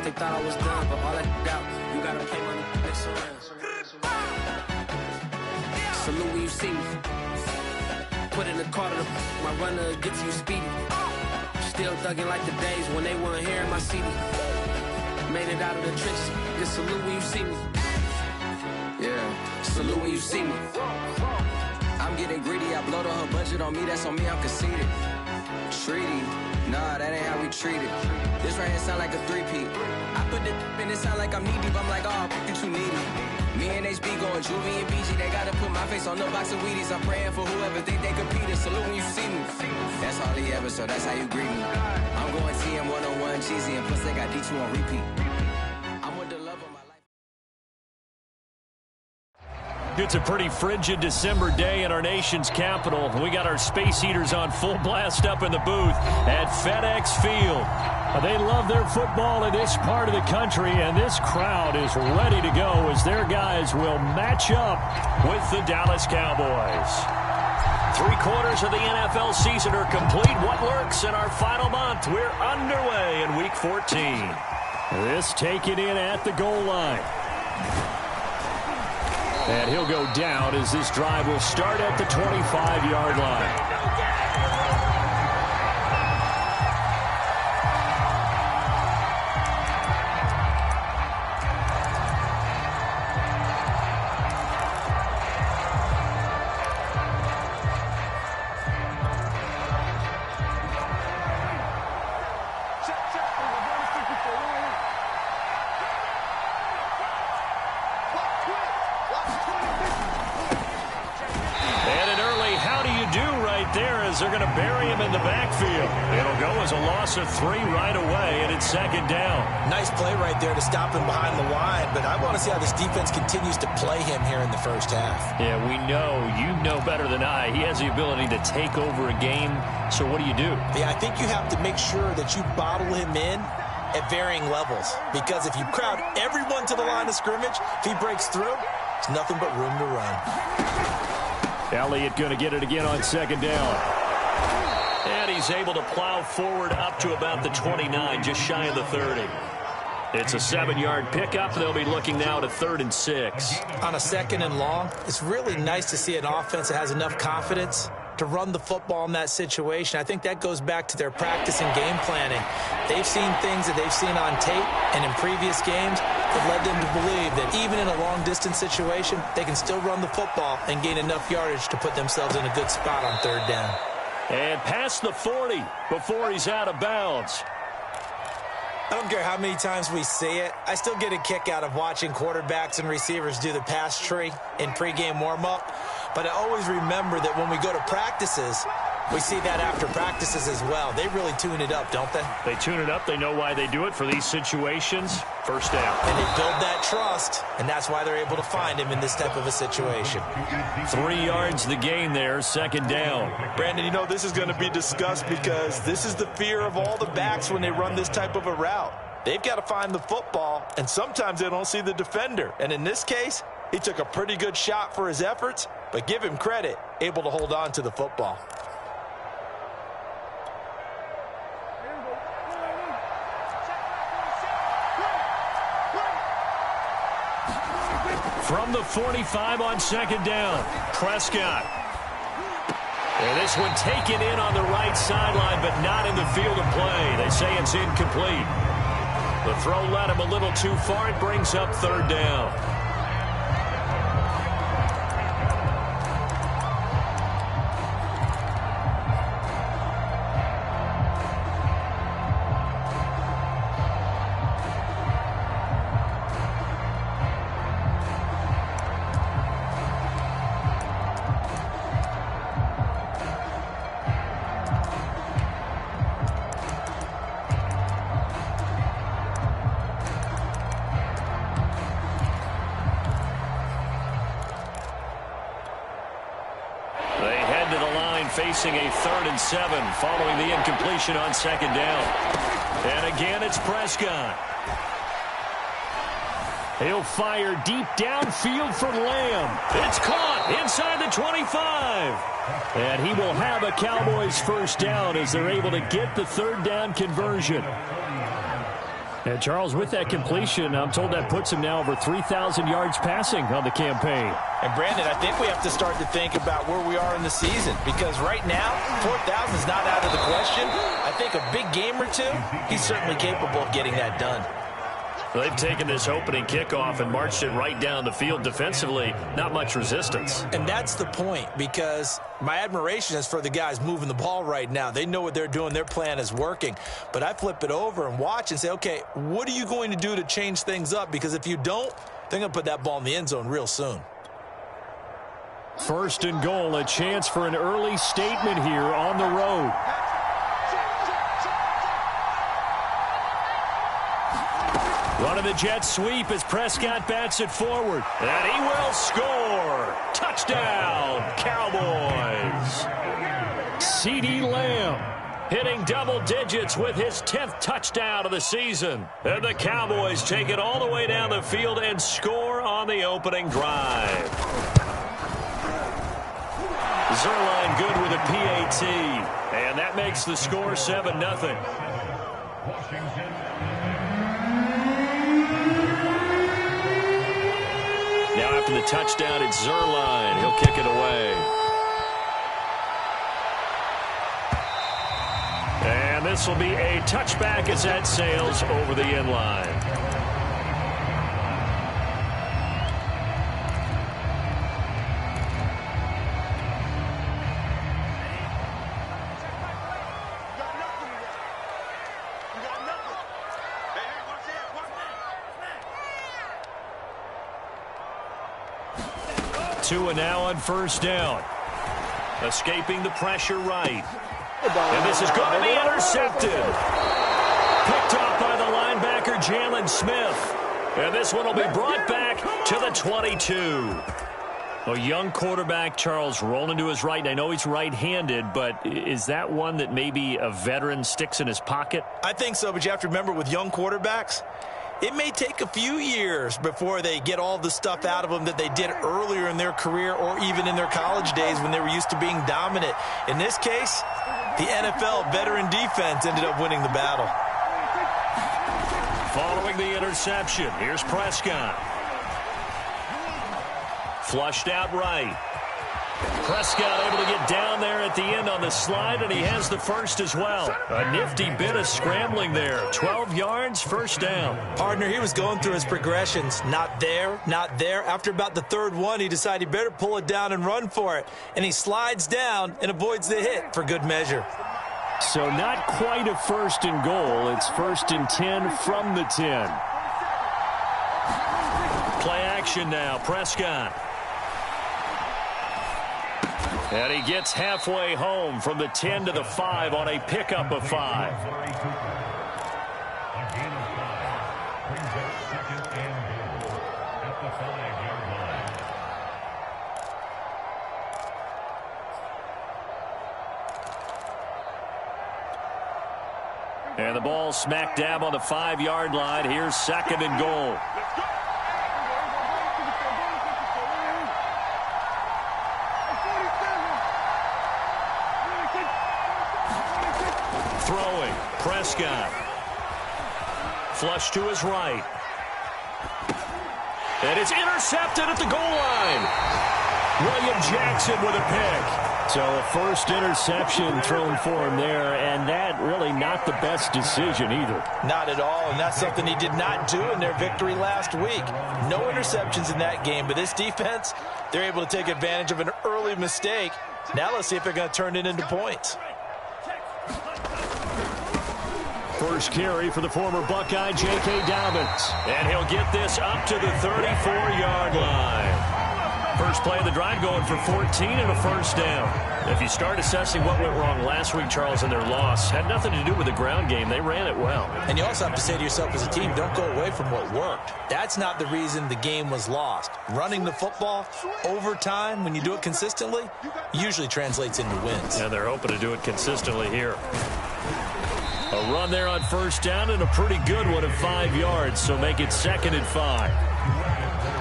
they thought I was done, but all that out, you gotta pay money next round. Salute when you see me. Put in the car to my runner gets you speedy. Still thugging like the days when they weren't hearing my CD. Made it out of the trenches. Just salute when you see me. Yeah, salute when you see me. I'm getting greedy. I blow the whole budget on me. That's on me. I'm conceited. Treaty. Nah, that ain't how we treat it. This right here sound like a three-peat. I put the in it sound like I'm knee deep. I'm like, oh, you too needy. Me and HB going Juvie and BG. They gotta put my face on the box of Wheaties. I'm praying for whoever think they competed. Salute when you see me. That's all he ever, so that's how you greet me. I'm going TM 101 cheesy, and plus they got D2 on repeat. I'm with the love of my life. It's a pretty frigid December day in our nation's capital. We got our space heaters on full blast up in the booth at FedEx Field. They love their football in this part of the country, and this crowd is ready to go as their guys will match up with the Dallas Cowboys. 3/4 of the NFL season are complete. What lurks in our final month? We're underway in Week 14. This taken in at the goal line. And he'll go down as this drive will start at the 25-yard line. They're going to bury him in the backfield. It'll go as a loss of 3 right away, and it's second down. Nice play right there to stop him behind the line, but I want to see how this defense continues to play him here in the first half. Yeah, we know. You know better than I. He has the ability to take over a game, so what do you do? Yeah, I think you have to make sure that you bottle him in at varying levels, because if you crowd everyone to the line of scrimmage, if he breaks through, it's nothing but room to run. Elliott going to get it again on second down. And he's able to plow forward up to about the 29, just shy of the 30. It's a 7-yard pickup. They'll be looking now to 3rd and 6. On a 2nd and long, it's really nice to see an offense that has enough confidence to run the football in that situation. I think that goes back to their practice and game planning. They've seen things that they've seen on tape and in previous games that led them to believe that even in a long-distance situation, they can still run the football and gain enough yardage to put themselves in a good spot on 3rd down. And past the 40 before he's out of bounds. I don't care how many times we see it. I still get a kick out of watching quarterbacks and receivers do the pass tree in pregame warm-up. But I always remember that when we go to practices, we see that after practices as well. They really tune it up, don't they? They tune it up. They know why they do it for these situations. First down. And they build that trust, and that's why they're able to find him in this type of a situation. 3 yards the gain there, second down. Brandon, you know this is going to be discussed because this is the fear of all the backs when they run this type of a route. They've got to find the football, and sometimes they don't see the defender. And in this case, he took a pretty good shot for his efforts, but give him credit, able to hold on to the football. From the 45 on second down, Prescott. And this one taken in on the right sideline, but not in the field of play. They say it's incomplete. The throw led him a little too far. It brings up 3rd down. Facing a 3rd and 7 following the incompletion on second down. And again, it's Prescott. He'll fire deep downfield for Lamb. It's caught inside the 25. And he will have a Cowboys first down as they're able to get the 3rd down conversion. And Charles, with that completion, I'm told that puts him now over 3,000 yards passing on the campaign. And Brandon, I think we have to start to think about where we are in the season, because right now, 4,000 is not out of the question. I think a big game or two, he's certainly capable of getting that done. They've taken this opening kickoff and marched it right down the field defensively. Not much resistance. And that's the point, because my admiration is for the guys moving the ball right now. They know what they're doing. Their plan is working. But I flip it over and watch and say, okay, what are you going to do to change things up? Because if you don't, they're going to put that ball in the end zone real soon. First and goal, a chance for an early statement here on the road. Running the jet sweep as Prescott bats it forward. And he will score. Touchdown, Cowboys. CeeDee Lamb hitting double digits with his 10th touchdown of the season. And the Cowboys take it all the way down the field and score on the opening drive. Zerline good with a PAT. And that makes the score 7-0. Now after the touchdown, it's Zerline. He'll kick it away. And this will be a touchback as that sails over the end line. Tua now on first down. Escaping the pressure right. And this is going to be intercepted. Picked off by the linebacker, Jalen Smith. And this one will be brought back to the 22. A young quarterback, Charles, rolling to his right. I know he's right-handed, but is that one that maybe a veteran sticks in his pocket? I think so, but you have to remember with young quarterbacks, it may take a few years before they get all the stuff out of them that they did earlier in their career or even in their college days when they were used to being dominant. In this case, the NFL veteran defense ended up winning the battle. Following the interception, here's Prescott. Flushed out right. Prescott able to get down there at the end on the slide, and he has the first as well. A nifty bit of scrambling there. 12 yards, first down. Partner, he was going through his progressions. Not there, not there. After about the third one, he decided he better pull it down and run for it. And he slides down and avoids the hit for good measure. So not quite a first and goal. It's first and 10 from the 10. Play action now, Prescott. And he gets halfway home from the 10 to the 5 on a pickup of 5. And the ball smack dab on the 5-yard line. Here's second and goal. Throwing, Prescott. Flush to his right. And it's intercepted at the goal line. William Jackson with a pick. So a first interception thrown for him there, and that really not the best decision either. Not at all, and that's something he did not do in their victory last week. No interceptions in that game, but this defense, they're able to take advantage of an early mistake. Now let's see if they're going to turn it into points. First carry for the former Buckeye, J.K. Dobbins. And he'll get this up to the 34-yard line. First play of the drive going for 14 and a first down. If you start assessing what went wrong last week, Charles, in their loss, had nothing to do with the ground game. They ran it well. And you also have to say to yourself as a team, don't go away from what worked. That's not the reason the game was lost. Running the football over time, when you do it consistently, usually translates into wins. And they're hoping to do it consistently here. A run there on first down and a pretty good one of 5 yards, so make it second and 5.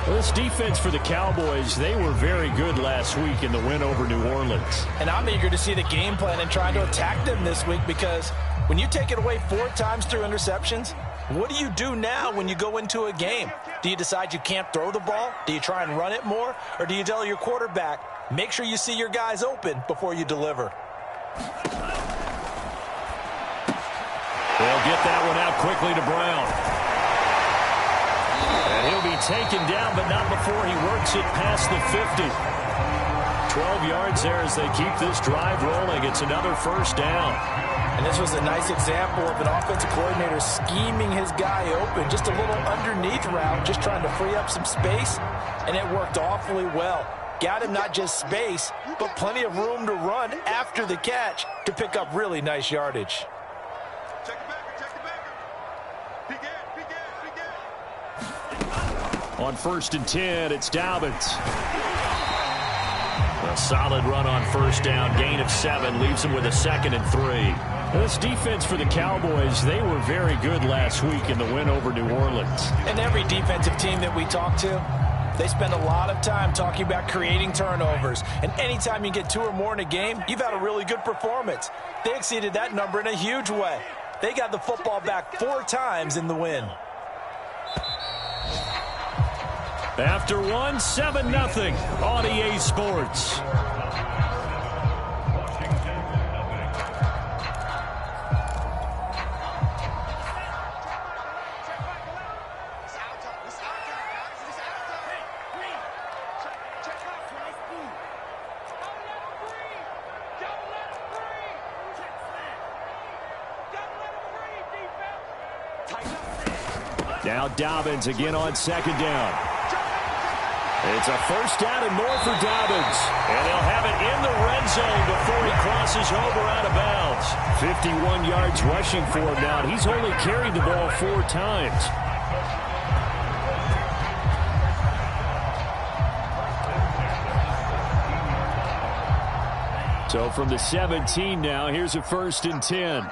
Well, this defense for the Cowboys, they were very good last week in the win over New Orleans. And I'm eager to see the game plan and trying to attack them this week, because when you take it away 4 times through interceptions, What do you do now when you go into a game? Do you decide you can't throw the ball? Do you try and run it more? Or do you tell your quarterback, make sure you see your guys open before you deliver? They'll get that one out quickly to Brown. And he'll be taken down, but not before he works it past the 50. 12 yards there as they keep this drive rolling. It's another first down. And this was a nice example of an offensive coordinator scheming his guy open. Just a little underneath route, just trying to free up some space, and it worked awfully well. Got him not just space, but plenty of room to run after the catch to pick up really nice yardage. On 1st and 10, it's Dobbins. A solid run on first down, gain of 7, leaves him with a 2nd and 3. This defense for the Cowboys, they were very good last week in the win over New Orleans. And every defensive team that we talk to, they spend a lot of time talking about creating turnovers. And anytime you get 2 or more in a game, you've had a really good performance. They exceeded that number in a huge way. They got the football back 4 times in the win. After 1, 7-0 on EA Sports. Now Dobbins again on 2nd down. It's a first down and more for Dobbins. And they'll have it in the red zone before he crosses over out of bounds. 51 yards rushing for him now. And he's only carried the ball 4 times. So from the 17 now, here's a 1st and 10.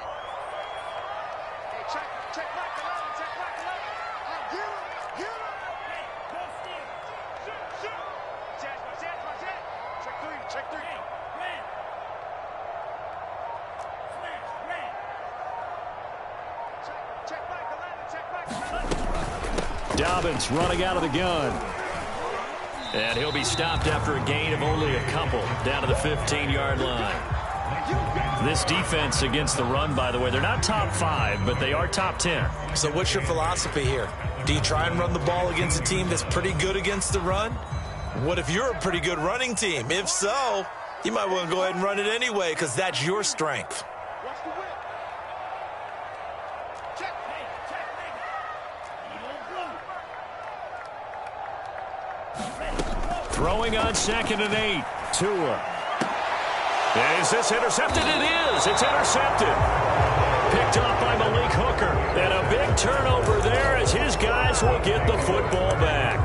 Dobbins running out of the gun. And he'll be stopped after a gain of only a couple down to the 15-yard line. This defense against the run, by the way, they're not top 5, but they are top 10. So what's your philosophy here? Do you try and run the ball against a team that's pretty good against the run? What if you're a pretty good running team? If so, you might want to go ahead and run it anyway because that's your strength. Throwing on 2nd and 8. Tua. Is this intercepted? It is. It's intercepted. Picked off by Malik Hooker. And a big turnover there as his guys will get the football back.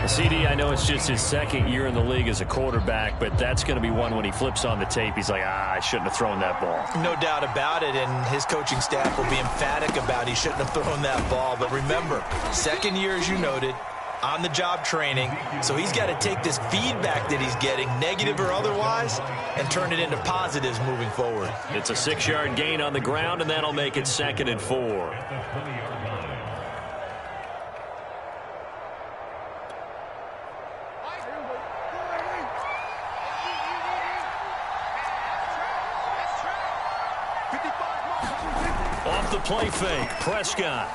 CD, I know it's just his 2nd year in the league as a quarterback, but that's going to be one when he flips on the tape. He's like, I shouldn't have thrown that ball. No doubt about it, and his coaching staff will be emphatic about he shouldn't have thrown that ball. But remember, 2nd year, as you noted, on-the-job training, so he's got to take this feedback that he's getting, negative or otherwise, and turn it into positives moving forward. It's a 6-yard gain on the ground, and that'll make it 2nd and 4. Off the play fake, Prescott.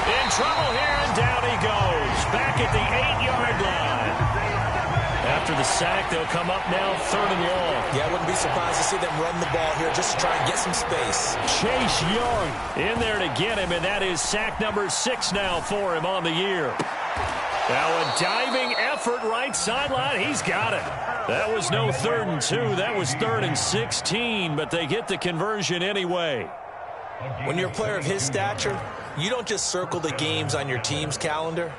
In trouble here, and down he goes. Back at the 8-yard line. After the sack, they'll come up now 3rd and long. Yeah, I wouldn't be surprised to see them run the ball here just to try and get some space. Chase Young in there to get him, and that is sack number 6 now for him on the year. Now a diving effort right sideline. He's got it. That was no 3rd and 2. That was 3rd and 16, but they get the conversion anyway. When you're a player of his stature, you don't just circle the games on your team's calendar.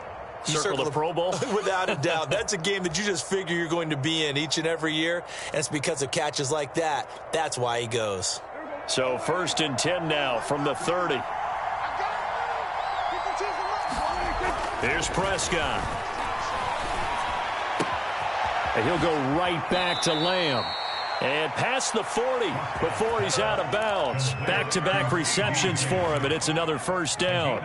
You circle the Pro Bowl? Without a doubt. That's a game that you just figure you're going to be in each and every year, and it's because of catches like that. That's why he goes. So 1st and 10 now from the 30. Here's Prescott. And he'll go right back to Lamb. And past the 40 before he's out of bounds. Back-to-back receptions for him, and it's another first down.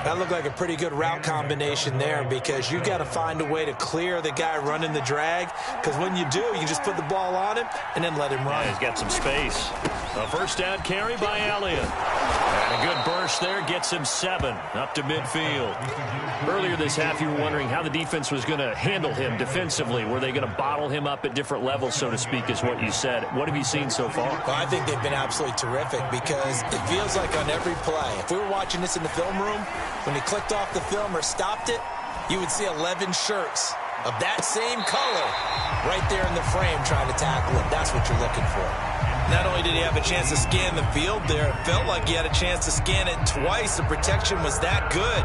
That looked like a pretty good route combination there because you got to find a way to clear the guy running the drag, because when you do, you just put the ball on him and then let him run. Yeah, he's got some space. A first down carry by Elliott. And a good burst there gets him 7 up to midfield. Earlier this half, you were wondering how the defense was going to handle him defensively. Were they going to bottle him up at different levels, so to speak, is what you said. What have you seen so far? Well, I think they've been absolutely terrific because it feels like on every play, if we were watching this in the film room, when he clicked off the film or stopped it, you would see 11 shirts of that same color right there in the frame trying to tackle him. That's what you're looking for. Not only did he have a chance to scan the field there, it felt like he had a chance to scan it twice. The protection was that good.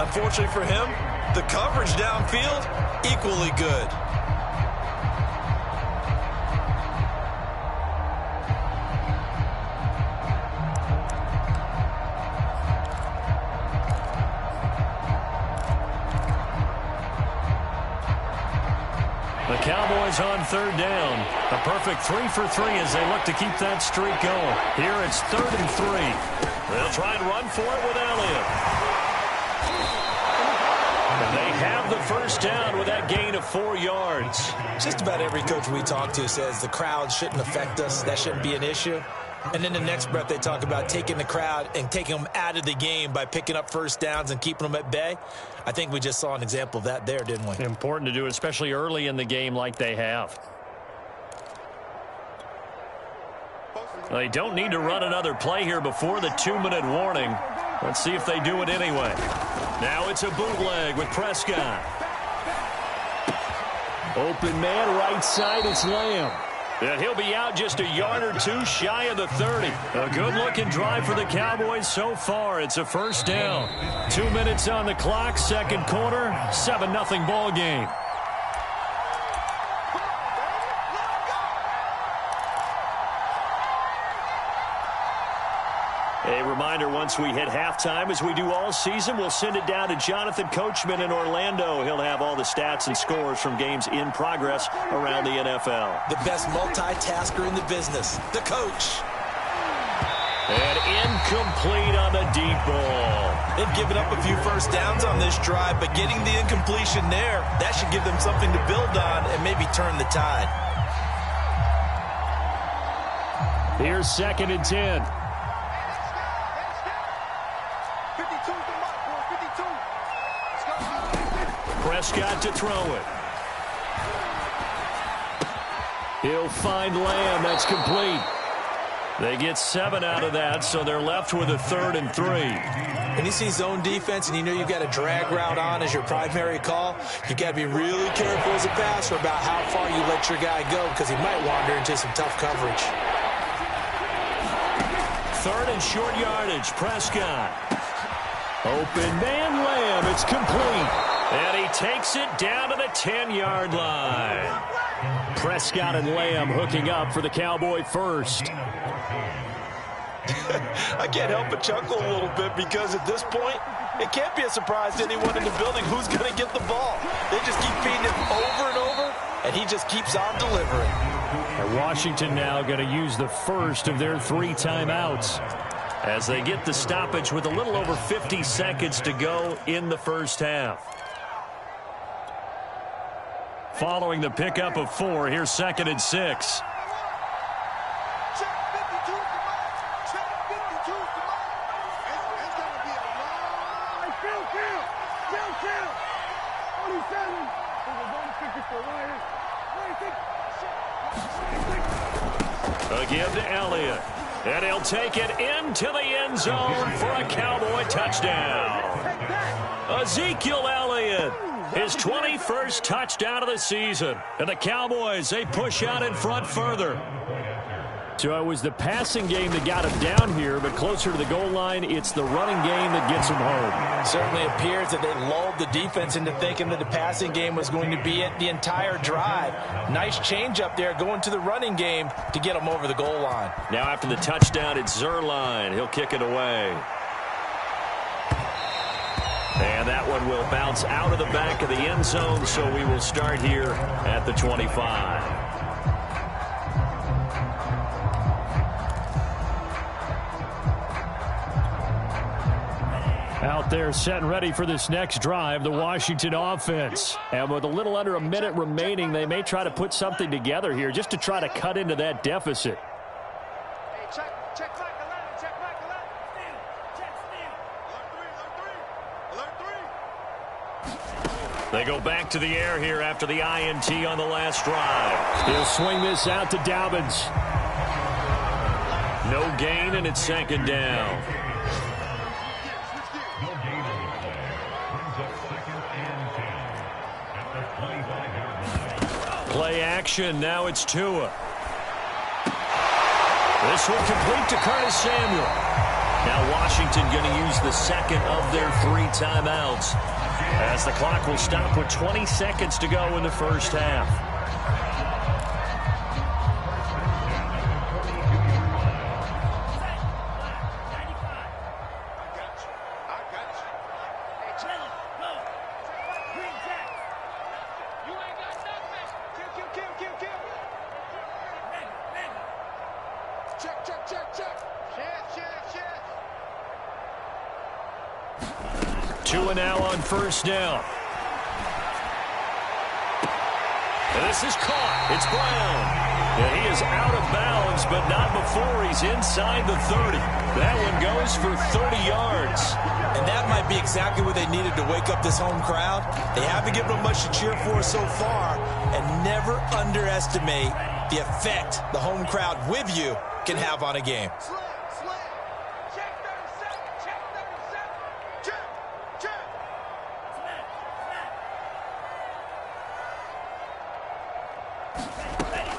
Unfortunately for him, the coverage downfield, equally good. The Cowboys on third down. A perfect 3 for 3 as they look to keep that streak going. Here it's 3rd and 3. They'll try and run for it with Elliott. And they have the first down with that gain of 4 yards. Just about every coach we talk to says the crowd shouldn't affect us. That shouldn't be an issue. And then the next breath they talk about taking the crowd and taking them out of the game by picking up first downs and keeping them at bay. I think we just saw an example of that there, didn't we? Important to do, especially early in the game like they have. They don't need to run another play here before the 2-minute warning. Let's see if they do it anyway. Now it's a bootleg with Prescott. Open man right side, it's Lamb. And he'll be out just a yard or 2 shy of the 30. A good-looking drive for the Cowboys so far. It's a first down. 2 minutes on the clock, second quarter, 7-0 ball game. A reminder, once we hit halftime, as we do all season, we'll send it down to Jonathan Coachman in Orlando. He'll have all the stats and scores from games in progress around the NFL. The best multitasker in the business, the coach. And incomplete on the deep ball. They've given up a few first downs on this drive, but getting the incompletion there, that should give them something to build on and maybe turn the tide. Here's 2nd and 10. Prescott to throw it. He'll find Lamb. That's complete. They get 7 out of that, so they're left with a 3rd and 3. When you see zone defense and you know you've got a drag route on as your primary call, you got to be really careful as a passer about how far you let your guy go because he might wander into some tough coverage. 3rd and short yardage. Prescott. Open man Lamb. It's complete. And he takes it down to the 10-yard line. Prescott and Lamb hooking up for the Cowboy first. I can't help but chuckle a little bit because at this point, it can't be a surprise to anyone in the building who's going to get the ball. They just keep feeding him over and over, and he just keeps on delivering. And Washington now going to use the first of their 3 timeouts as they get the stoppage with a little over 50 seconds to go in the first half. Following the pickup of 4, here's 2nd and 6. A give to Elliott. And he'll take it into the end zone for a Cowboy touchdown. Ezekiel Elliott. His 21st touchdown of the season. And the Cowboys, they push out in front further. So it was the passing game that got him down here, but closer to the goal line, it's the running game that gets him home. Certainly appears that they lulled the defense into thinking that the passing game was going to be it the entire drive. Nice change up there going to the running game to get him over the goal line. Now after the touchdown, it's Zerline. He'll kick it away. And that one will bounce out of the back of the end zone, so we will start here at the 25. out there setting ready for this next drive, the Washington offense. And with a little under a minute remaining, they may try to put something together here just to try to cut into that deficit. They go back to the air here after the INT on the last drive. He'll swing this out to Dobbins. No gain, and it's second down. Play action. Now it's Tua. This will complete to Curtis Samuel. Now Washington going to use the second of their 3 timeouts, as the clock will stop with 20 seconds to go in the first half. Tua now on first down. This is caught. It's Brown. And he is out of bounds, but not before he's inside the 30. That one goes for 30 yards. And that might be exactly what they needed to wake up this home crowd. They haven't given them much to cheer for so far, and never underestimate the effect the home crowd with you can have on a game.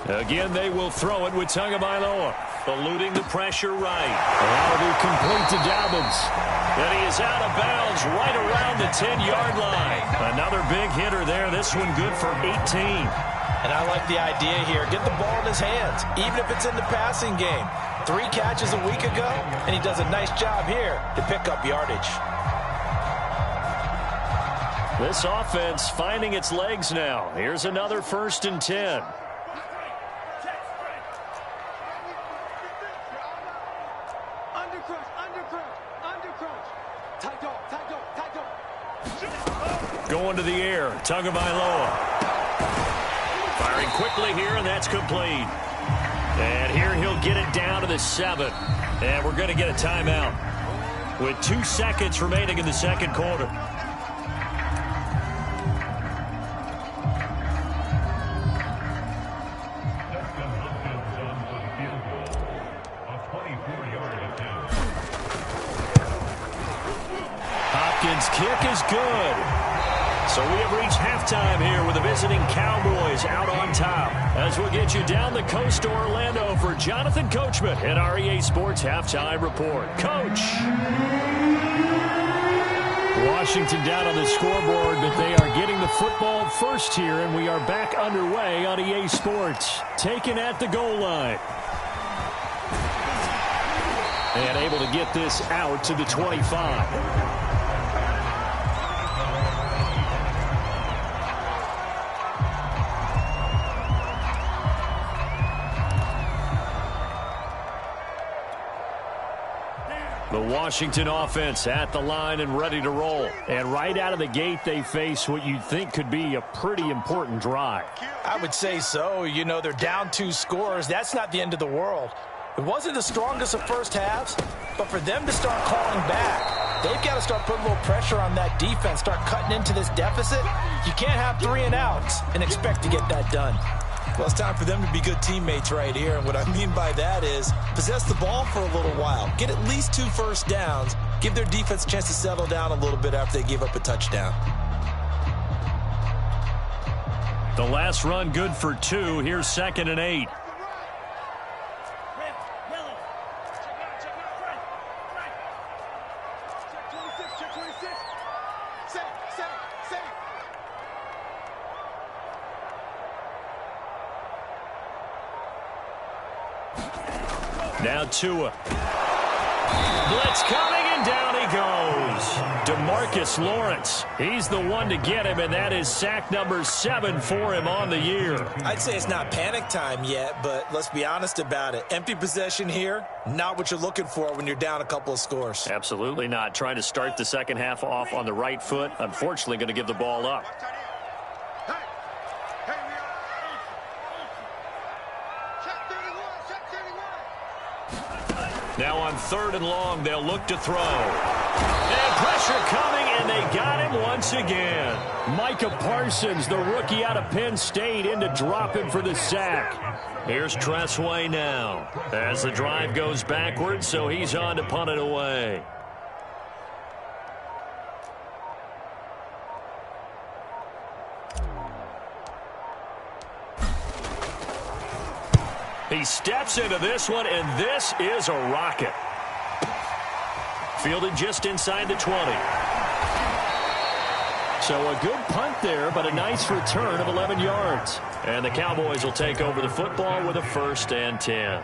Again, they will throw it with Tagovailoa, eluding the pressure right. That'll be complete to Dobbins. And he is out of bounds right around the 10-yard line. Another big hitter there. This one good for 18. And I like the idea here. Get the ball in his hands, even if it's in the passing game. 3 catches a week ago, and he does a nice job here to pick up yardage. This offense finding its legs now. Here's another 1st and 10. Going to the air, Tagovailoa. Firing quickly here, and that's complete. And here he'll get it down to the 7. And we're going to get a timeout with 2 seconds remaining in the second quarter. Hopkins' kick is good. So we have reached halftime here with the visiting Cowboys out on top. As we'll get you down the coast to Orlando for Jonathan Coachman at our EA Sports Halftime Report. Coach! Washington down on the scoreboard, but they are getting the football first here, and we are back underway on EA Sports. Taken at the goal line. And able to get this out to the 25. The Washington offense at the line and ready to roll. And right out of the gate, they face what you'd think could be a pretty important drive. I would say so. You know, they're down 2 scores. That's not the end of the world. It wasn't the strongest of first halves, but for them to start calling back, they've got to start putting a little pressure on that defense, start cutting into this deficit. You can't have 3 and outs and expect to get that done. Well, it's time for them to be good teammates right here, and what I mean by that is possess the ball for a little while, get at least 2 first downs, give their defense a chance to settle down a little bit after they give up a touchdown. The last run good for 2. Here's 2nd and 8. Now Tua. Blitz coming, and down he goes. DeMarcus Lawrence. He's the one to get him, and that is sack number 7 for him on the year. I'd say it's not panic time yet, but let's be honest about it. Empty possession here, not what you're looking for when you're down a couple of scores. Absolutely not. Trying to start the second half off on the right foot. Unfortunately, going to give the ball up. Now on 3rd and long, they'll look to throw. And pressure coming, and they got him once again. Micah Parsons, the rookie out of Penn State, in to drop him for the sack. Here's Tressway now as the drive goes backwards, so he's on to punt it away. He steps into this one, and this is a rocket. Fielded just inside the 20. So a good punt there, but a nice return of 11 yards. And the Cowboys will take over the football with a 1st and 10.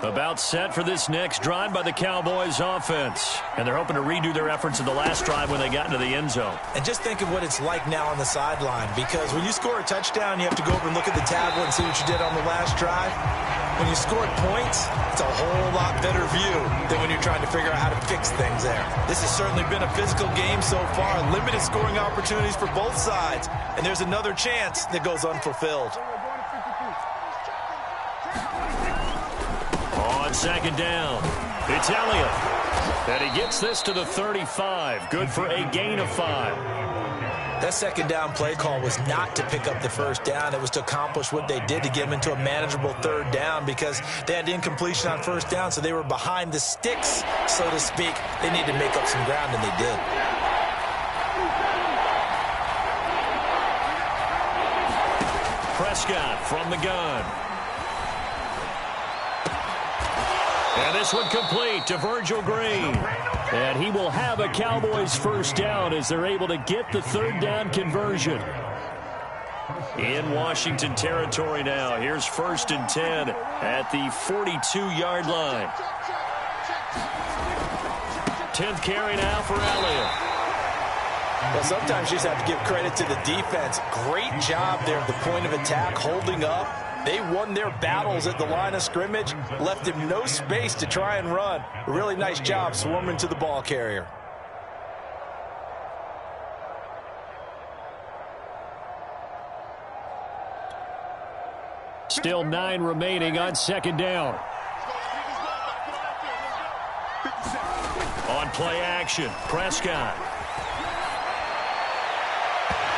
About set for this next drive by the Cowboys offense. And they're hoping to redo their efforts in the last drive when they got into the end zone. And just think of what it's like now on the sideline, because when you score a touchdown, you have to go over and look at the tablet and see what you did on the last drive. When you scored points, it's a whole lot better view than when you're trying to figure out how to fix things there. This has certainly been a physical game so far. Limited scoring opportunities for both sides. And there's another chance that goes unfulfilled. On 2nd down, it's Elliott. And he gets this to the 35. Good for a gain of 5. That 2nd down play call was not to pick up the 1st down. It was to accomplish what they did to get them into a manageable 3rd down, because they had incompletion on 1st down, so they were behind the sticks, so to speak. They needed to make up some ground, and they did. Prescott from the gun. And this one complete to Virgil Green. And he will have a Cowboys 1st down as they're able to get the 3rd down conversion. In Washington territory now. Here's 1st and 10 at the 42-yard line. 10th carry now for Elliott. Well, sometimes you just have to give credit to the defense. Great job there at the point of attack, holding up. They won their battles at the line of scrimmage, left him no space to try and run. A really nice job swarming to the ball carrier. Still 9 remaining on 2nd down. On play action, Prescott.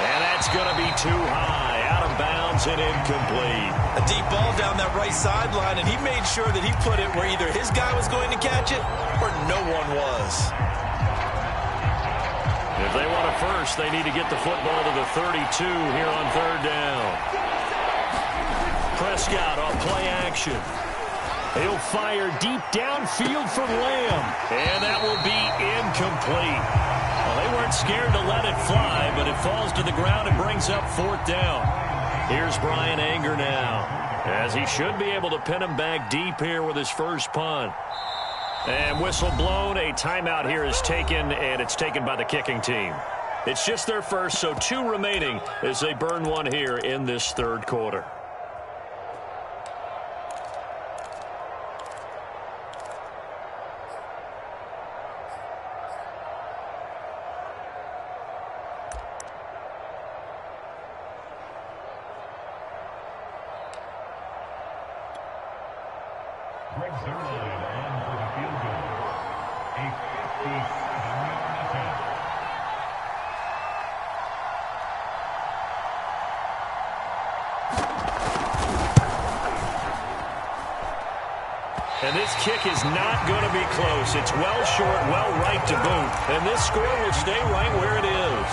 And that's going to be too high, out of bounds and incomplete. A deep ball down that right sideline, and he made sure that he put it where either his guy was going to catch it or no one was. If they want a 1st, they need to get the football to the 32 here on 3rd down. Prescott on play action. He'll fire deep downfield for Lamb, and that will be incomplete. Well, they weren't scared to let it fly, but it falls to the ground and brings up 4th down. Here's Brian Anger now, as he should be able to pin him back deep here with his 1st punt. And whistle blown, a timeout here is taken, and it's taken by the kicking team. It's just their 1st, so 2 remaining as they burn one here in this 3rd quarter. And this kick is not going to be close. It's well short, well right to boot. And this score will stay right where it is.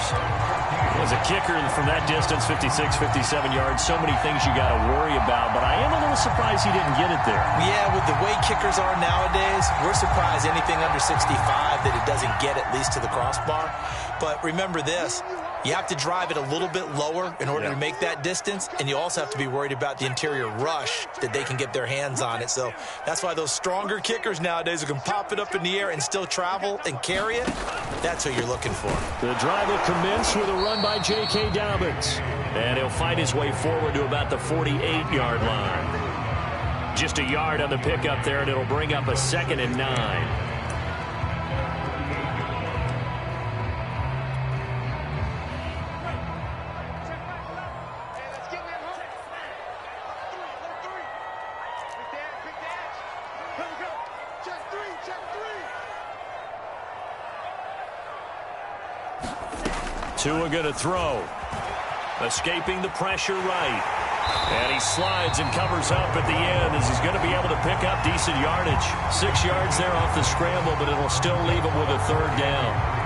As a kicker from that distance, 56, 57 yards, so many things you got to worry about. But I am a little surprised he didn't get it there. Yeah, with the way kickers are nowadays, we're surprised anything under 65 that it doesn't get at least to the crossbar. But remember this, you have to drive it a little bit lower in order to make that distance, and you also have to be worried about the interior rush that they can get their hands on it. So that's why those stronger kickers nowadays who can pop it up in the air and still travel and carry it, that's what you're looking for. The drive will commence with a run by J.K. Dobbins. And he'll fight his way forward to about the 48-yard line. Just a yard on the pickup there, and it'll bring up a 2nd and 9. Tua going to throw. Escaping the pressure right. And he slides and covers up at the end as he's going to be able to pick up decent yardage. 6 yards there off the scramble, but it'll still leave him with a 3rd down.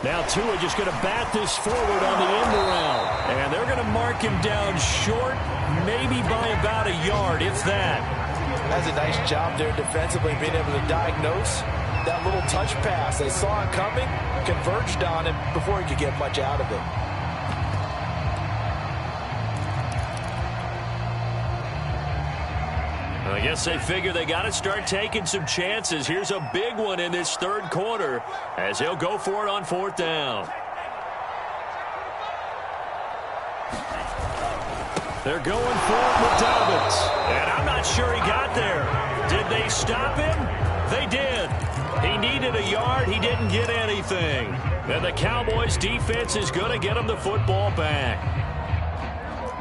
Now Tua just going to bat this forward on the end around. And they're going to mark him down short, maybe by about a yard, if that. That's a nice job there defensively, being able to diagnose that little touch pass. They saw it coming, converged on it before he could get much out of it. I guess they figure they got to start taking some chances. Here's a big one in this 3rd quarter as he'll go for it on 4th down. They're going for it with Dobbins. And I'm not sure he got there. Did they stop him? They did. He needed a yard. He didn't get anything. And the Cowboys defense is going to get him the football back.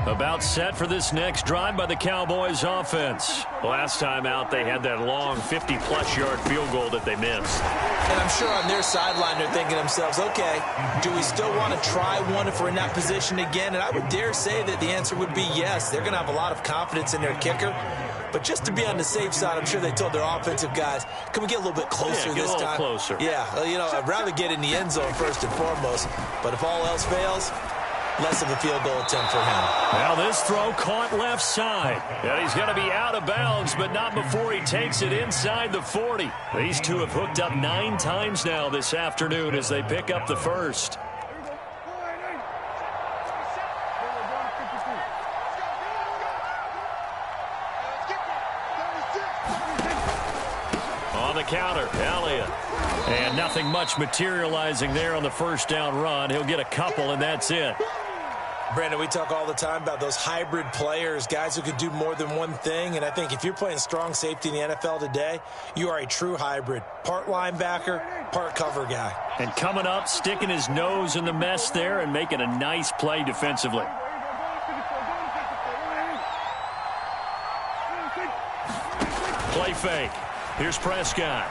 About set for this next drive by the Cowboys offense. Last time out, they had that long 50-plus yard field goal that they missed. And I'm sure on their sideline they're thinking to themselves, okay, do we still want to try one if we're in that position again? And I would dare say that the answer would be yes. They're going to have a lot of confidence in their kicker. But just to be on the safe side, I'm sure they told their offensive guys, can we get a little bit closer this time? Closer. Yeah, you know, I'd rather get in the end zone first and foremost. But if all else fails, less of a field goal attempt for him. Well, this throw caught left side. And he's going to be out of bounds, but not before he takes it inside the 40. These two have hooked up 9 times now this afternoon as they pick up the first. On the counter, Elliott. And nothing much materializing there on the 1st down run. He'll get a couple, and that's it. Brandon, we talk all the time about those hybrid players, guys who could do more than one thing. And I think if you're playing strong safety in the NFL today, you are a true hybrid. Part linebacker, part cover guy. And coming up, sticking his nose in the mess there and making a nice play defensively. Play fake. Here's Prescott.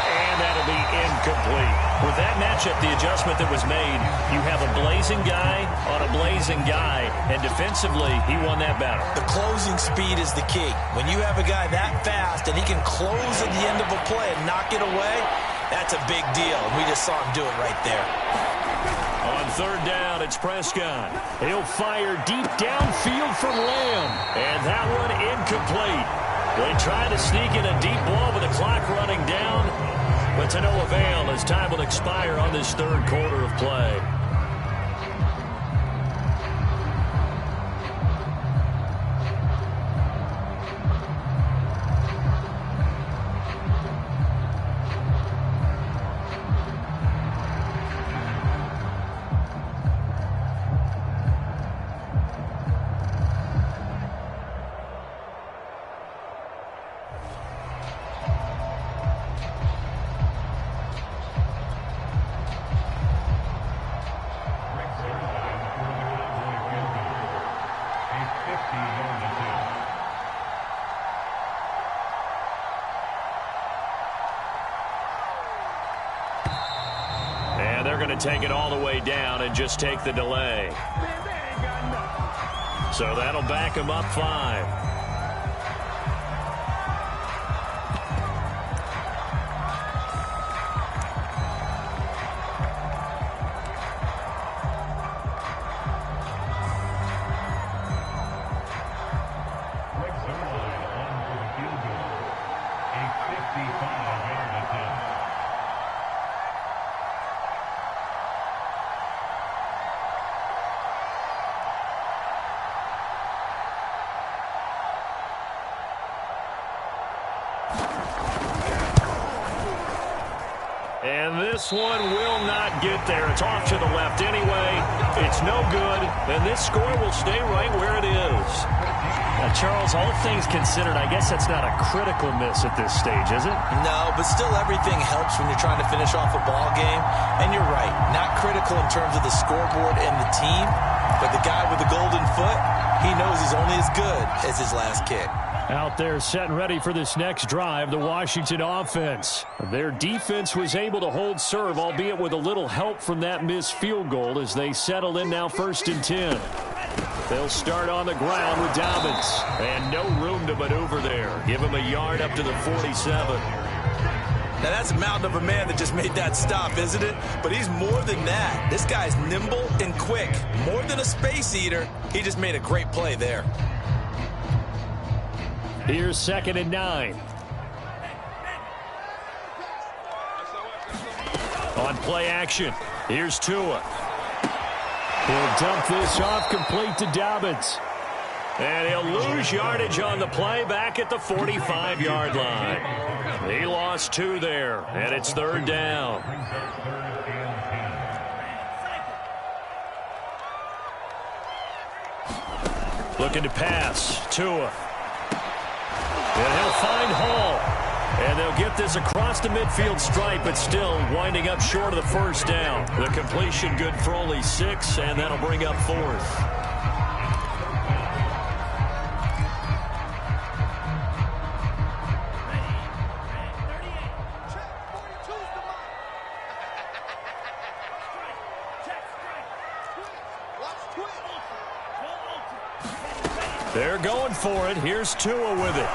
And that'll be incomplete. With that matchup, the adjustment that was made, you have a blazing guy on a blazing guy, and defensively, he won that battle. The closing speed is the key. When you have a guy that fast and he can close at the end of a play and knock it away, that's a big deal. We just saw him do it right there. On 3rd down, it's Prescott. He'll fire deep downfield for Lamb, and that one incomplete. They try to sneak in a deep ball with the clock running down, but to no avail as time will expire on this 3rd quarter of play. Take it all the way down and just take the delay. So that'll back him up 5. And this one will not get there. It's off to the left anyway. It's no good. And this score will stay right where it is. Now, Charles, all things considered, I guess that's not a critical miss at this stage, is it? No, but still everything helps when you're trying to finish off a ball game. And you're right, not critical in terms of the scoreboard and the team. But the guy with the golden foot, he knows he's only as good as his last kick. Out there set and ready for this next drive, the Washington offense. Their defense was able to hold serve, albeit with a little help from that missed field goal as they settle in now 1st and 10. They'll start on the ground with Dobbins. And no room to maneuver there. Give him a yard up to the 47. Now, that's a mountain of a man that just made that stop, isn't it? But he's more than that. This guy's nimble and quick. More than a space eater, he just made a great play there. Here's 2nd and 9. On play action, here's Tua. He'll dump this off complete to Dobbins. And he'll lose yardage on the play back at the 45-yard line. He lost 2 there, and it's 3rd down. Looking to pass, Tua. And he'll find Hall. And they'll get this across the midfield stripe, but still winding up short of the 1st down. The completion good for only 6, and that'll bring up 4th. They're going for it. Here's Tua with it.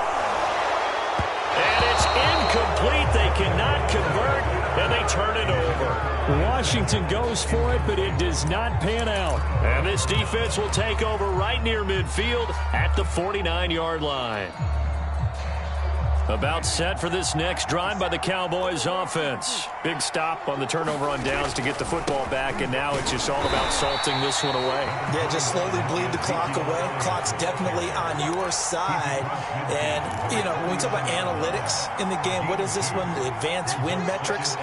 And it's incomplete. They cannot convert, and they turn it over. Washington goes for it, but it does not pan out. And this defense will take over right near midfield at the 49-yard line. About set for this next drive by the Cowboys offense. Big stop on the turnover on downs to get the football back, and now it's just all about salting this one away. Yeah, just slowly bleed the clock away. Clock's definitely on your side. And, you know, when we talk about analytics in the game, what is this one? The advanced win metrics?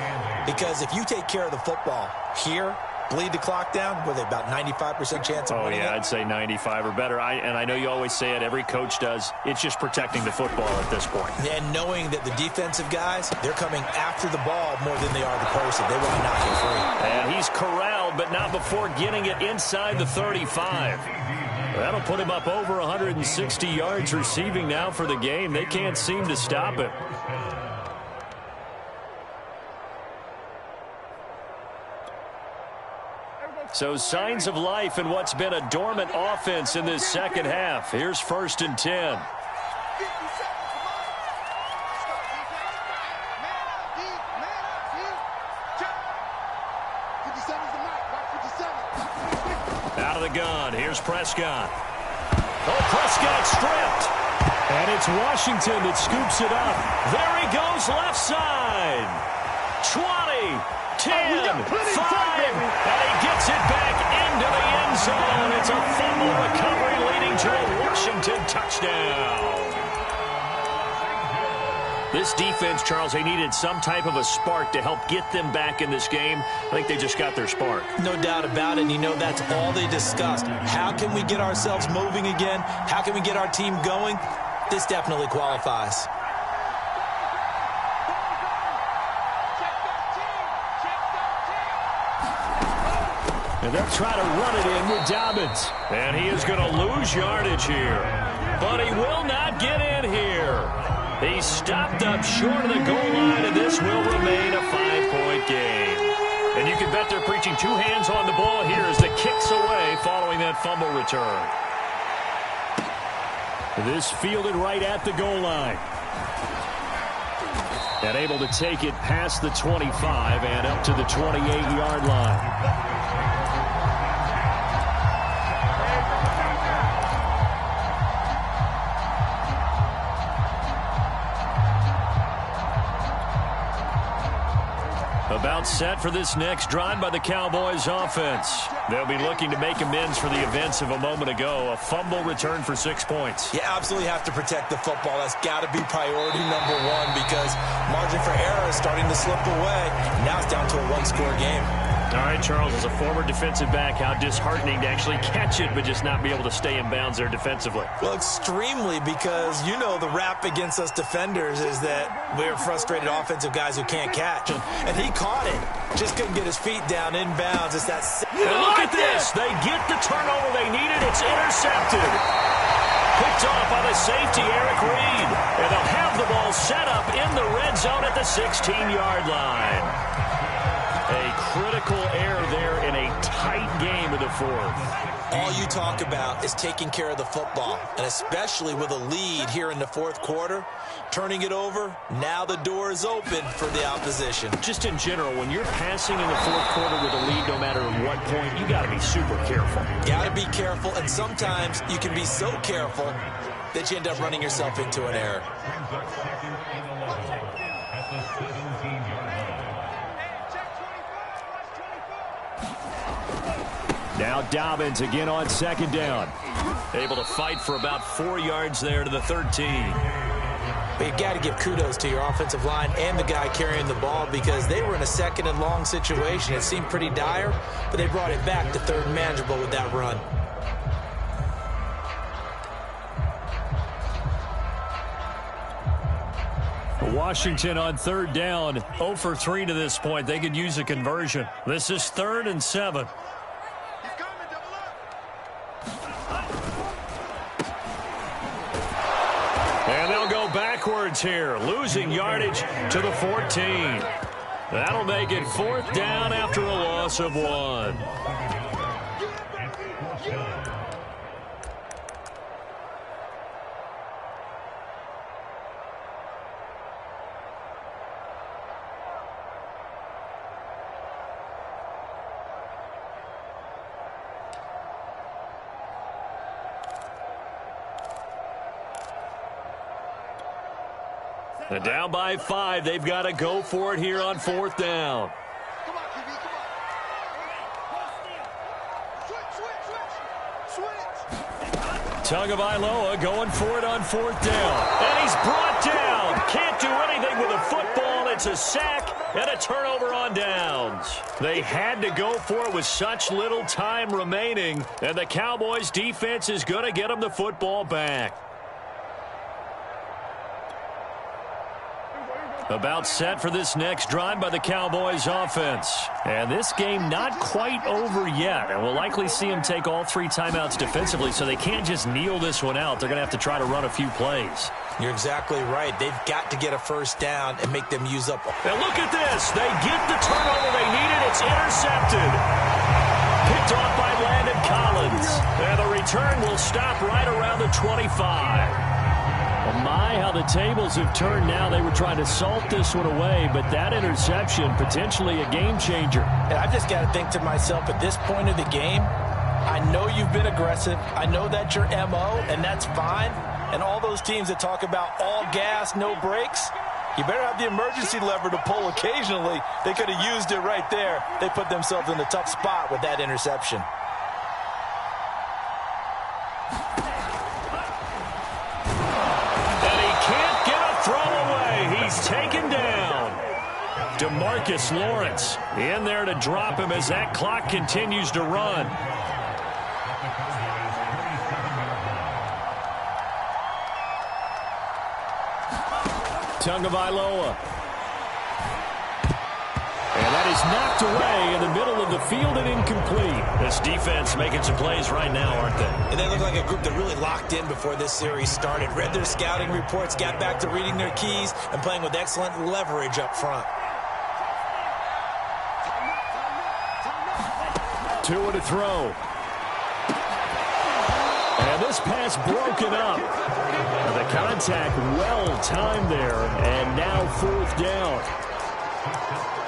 Because if you take care of the football here, bleed the clock down, with about 95% chance of winning it. I'd say 95 or better. And I know you always say it, every coach does. It's just protecting the football at this point. And knowing that the defensive guys, they're coming after the ball more than they are the person. They want to knock it free. And he's corralled, but not before getting it inside the 35. That'll put him up over 160 yards receiving now for the game. They can't seem to stop it. So signs of life in what's been a dormant offense in this second half. Here's 1st and 10. Out of the gun. Here's Prescott. Oh, Prescott stripped. And it's Washington that scoops it up. There he goes left side. 20. 10, 5, and he gets it back into the end zone. It's a fumble recovery leading to a Washington touchdown. This defense, Charles, they needed some type of a spark to help get them back in this game. I think they just got their spark. No doubt about it, and you know that's all they discussed. How can we get ourselves moving again? How can we get our team going? This definitely qualifies. And they'll try to run it in with Dobbins. And he is going to lose yardage here. But he will not get in here. He's stopped up short of the goal line, and this will remain a 5-point game. And you can bet they're preaching 2 hands on the ball here as the kick's away following that fumble return. This fielded right at the goal line. And able to take it past the 25 and up to the 28-yard line. About set for this next drive by the Cowboys offense. They'll be looking to make amends for the events of a moment ago. A fumble return for 6 points. You absolutely have to protect the football. That's got to be priority number one because margin for error is starting to slip away. Now it's down to a one-score game. All right, Charles, as a former defensive back, how disheartening to actually catch it but just not be able to stay in bounds there defensively. Well, extremely, because you know the rap against us defenders is that we're frustrated offensive guys who can't catch. And he caught it. Just couldn't get his feet down in bounds. It's that... And look at this. They get the turnover they needed. It's intercepted. Picked off by the safety, Eric Reed. And they'll have the ball set up in the red zone at the 16-yard line. A critical error there in a tight game in the fourth. All you talk about is taking care of the football, and especially with a lead here in the fourth quarter, turning it over, now the door is open for the opposition. Just in general, when you're passing in the fourth quarter with a lead, no matter at what point, you got to be super careful. Got to be careful, and sometimes you can be so careful that you end up running yourself into an error. Now Dobbins again on second down. Able to fight for about 4 yards there to the 13. But you've got to give kudos to your offensive line and the guy carrying the ball because they were in a second and long situation. It seemed pretty dire, but they brought it back to third and manageable with that run. Washington on third down, 0 for 3 to this point. They could use a conversion. This is 3rd and 7. And they'll go backwards here, losing yardage to the 14. That'll make it 4th down after a loss of 1. And down by 5, they've got to go for it here on 4th down. Tagovailoa going for it on 4th down. And he's brought down. Can't do anything with a football. It's a sack and a turnover on downs. They had to go for it with such little time remaining. And the Cowboys defense is going to get them the football back. About set for this next drive by the Cowboys offense. And this game not quite over yet. And we'll likely see them take all 3 timeouts defensively, so they can't just kneel this one out. They're going to have to try to run a few plays. You're exactly right. They've got to get a first down and make them use up. And look at this. They get the turnover they needed. It's intercepted. Picked off by Landon Collins. And the return will stop right around the 25. Well, my, how the tables have turned now. They were trying to salt this one away, but that interception, potentially a game changer. And I've just got to think to myself, at this point of the game, I know you've been aggressive. I know that's your MO, and that's fine. And all those teams that talk about all gas, no brakes, you better have the emergency lever to pull occasionally. They could have used it right there. They put themselves in a tough spot with that interception. Taken down. DeMarcus Lawrence in there to drop him as that clock continues to run. Tagovailoa. And that is knocked away in the middle of the field and incomplete. This defense making some plays right now, aren't they? And they look like a group that really locked in before this series started. Read their scouting reports, got back to reading their keys, and playing with excellent leverage up front. 2 to throw. And this pass broken up. The contact well timed there, and now 4th down.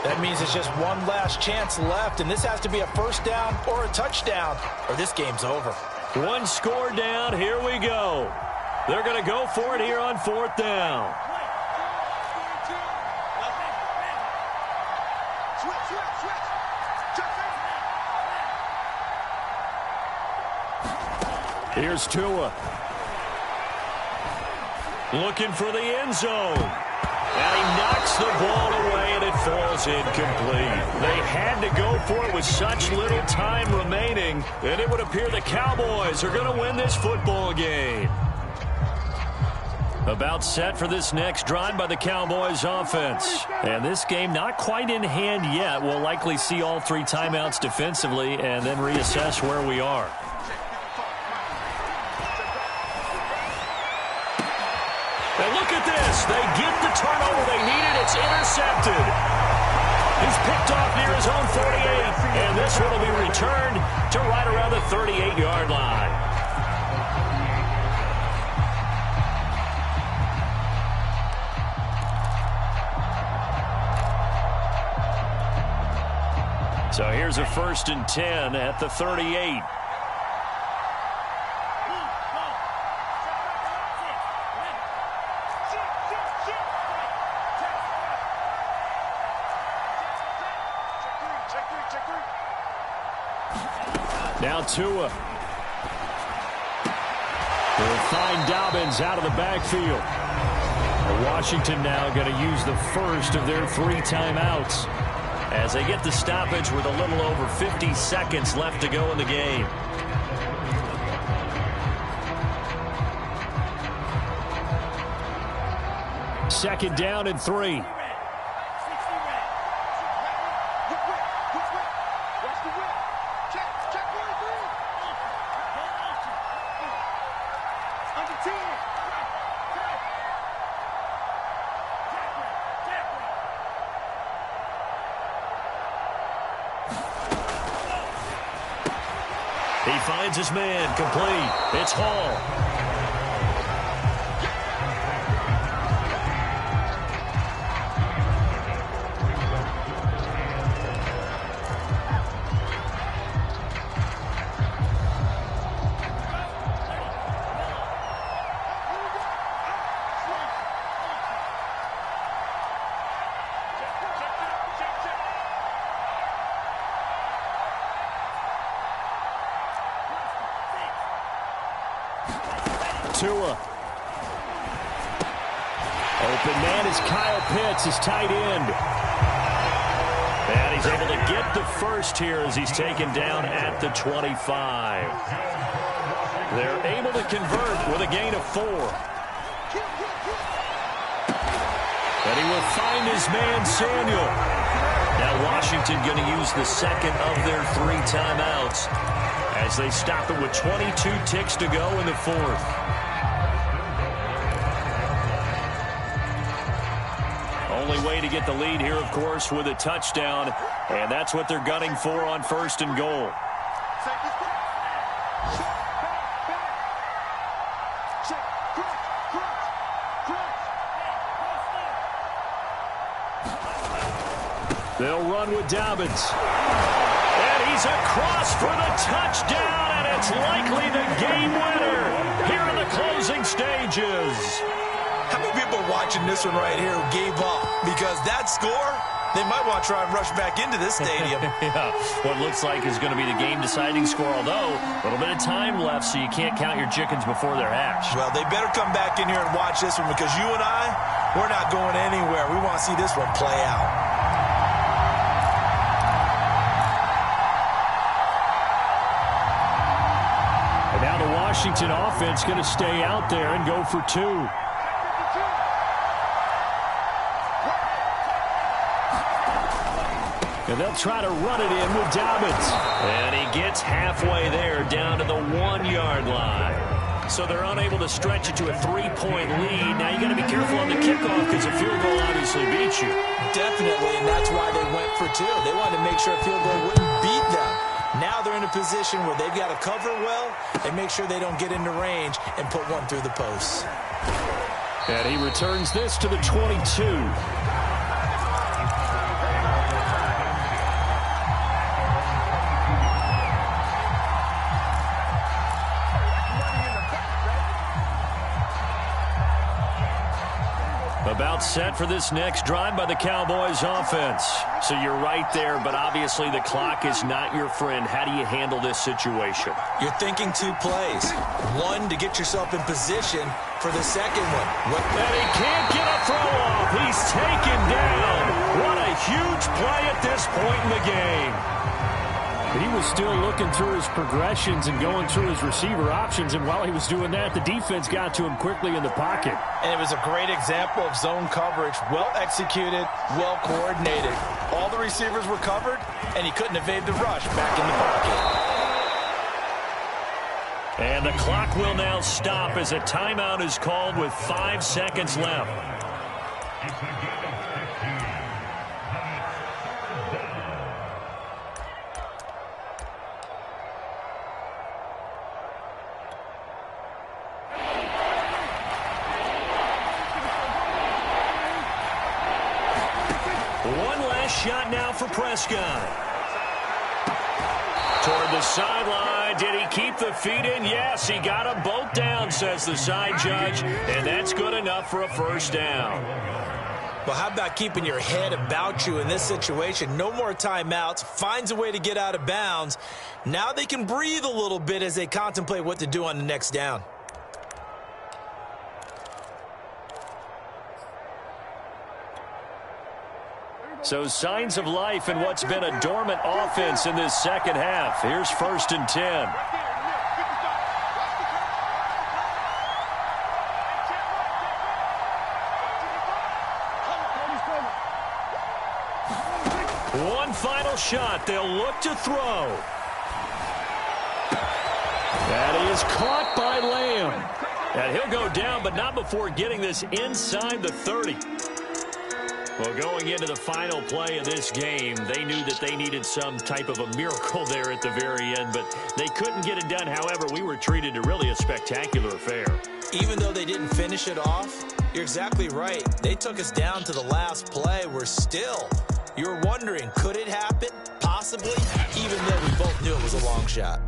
That means it's just one last chance left, and this has to be a first down or a touchdown, or this game's over. 1 score down. Here we go. They're going to go for it here on 4th down. Here's Tua. Looking for the end zone. And he knocks the ball away, and it falls incomplete. They had to go for it with such little time remaining, and it would appear the Cowboys are going to win this football game. About set for this next drive by the Cowboys offense. And this game not quite in hand yet. We'll likely see all 3 timeouts defensively and then reassess where we are. And look at this. They get the turnover they needed. It's intercepted. He's picked off near his own 48. And this one will be returned to right around the 38-yard line. So here's a 1st and 10 at the 38. Now Tua. They'll find Dobbins out of the backfield. Washington now going to use the first of their 3 timeouts as they get the stoppage with a little over 50 seconds left to go in the game. Second down and 3. He finds his man, complete. It's Hall. Tua. Open man is Kyle Pitts, his tight end. And he's able to get the first here as he's taken down at the 25. They're able to convert with a gain of 4. And he will find his man, Samuel. Now Washington going to use the second of their 3 timeouts as they stop it with 22 ticks to go in the 4th. Only way to get the lead here, of course, with a touchdown, and that's what they're gunning for on 1st and goal. They'll run with Dobbins. And he's across for the touchdown, and it's likely the game winner here in the closing stages. How many people are watching this one right here who gave up? Because that score, they might want to try and rush back into this stadium. Yeah, what looks like is going to be the game-deciding score, although a little bit of time left, so you can't count your chickens before they're hatched. Well, they better come back in here and watch this one because you and I, we're not going anywhere. We want to see this one play out. And now the Washington offense going to stay out there and go for 2. And they'll try to run it in with Dobbins. And he gets halfway there down to the 1-yard line. So they're unable to stretch it to a 3-point lead. Now you got to be careful on the kickoff because a field goal obviously beats you. Definitely, and that's why they went for 2. They wanted to make sure a field goal wouldn't beat them. Now they're in a position where they've got to cover well and make sure they don't get into range and put one through the posts. And he returns this to the 22. About set for this next drive by the Cowboys offense. So you're right there, but obviously the clock is not your friend. How do you handle this situation? You're thinking 2 plays. One, to get yourself in position for the second one. And he can't get a throw off. He's taken down. What a huge play at this point in the game. He was still looking through his progressions and going through his receiver options, and while he was doing that, the defense got to him quickly in the pocket. And it was a great example of zone coverage. Well executed, well coordinated. All the receivers were covered, and he couldn't evade the rush back in the pocket. And the clock will now stop as a timeout is called with 5 seconds left. One last shot now for Prescott. Toward the sideline. Did he keep the feet in? Yes, he got them both down, says the side judge, and that's good enough for a first down. Well, how about keeping your head about you in this situation? No more timeouts. Finds a way to get out of bounds. Now they can breathe a little bit as they contemplate what to do on the next down. So signs of life in what's been a dormant offense in this second half. Here's 1st and 10. One final shot. They'll look to throw. That is caught by Lamb. And he'll go down, but not before getting this inside the 30. Well, going into the final play of this game, they knew that they needed some type of a miracle there at the very end, but they couldn't get it done. However, we were treated to really a spectacular affair. Even though they didn't finish it off, you're exactly right. They took us down to the last play. You're wondering, could it happen? Possibly, even though we both knew it was a long shot.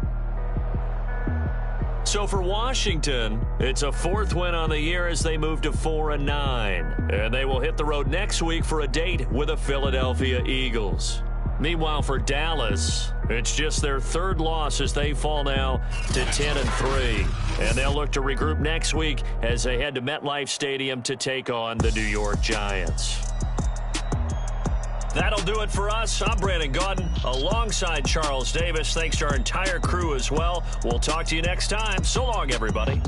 So for Washington, it's a 4th win on the year as they move to 4-9. And they will hit the road next week for a date with the Philadelphia Eagles. Meanwhile, for Dallas, it's just their 3rd loss as they fall now to 10-3. And they'll look to regroup next week as they head to MetLife Stadium to take on the New York Giants. That'll do it for us. I'm Brandon Gaudin alongside Charles Davis. Thanks to our entire crew as well. We'll talk to you next time. So long, everybody.